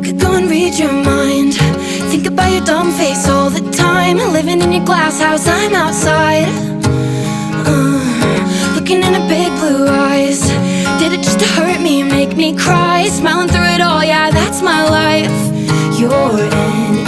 could go and read your mind. Think about your dumb face all the time. Living in your glass house, I'm outside, looking into big blue eyes. Did it just to hurt me, make me cry? Smiling through it all, yeah, that's my life. You're in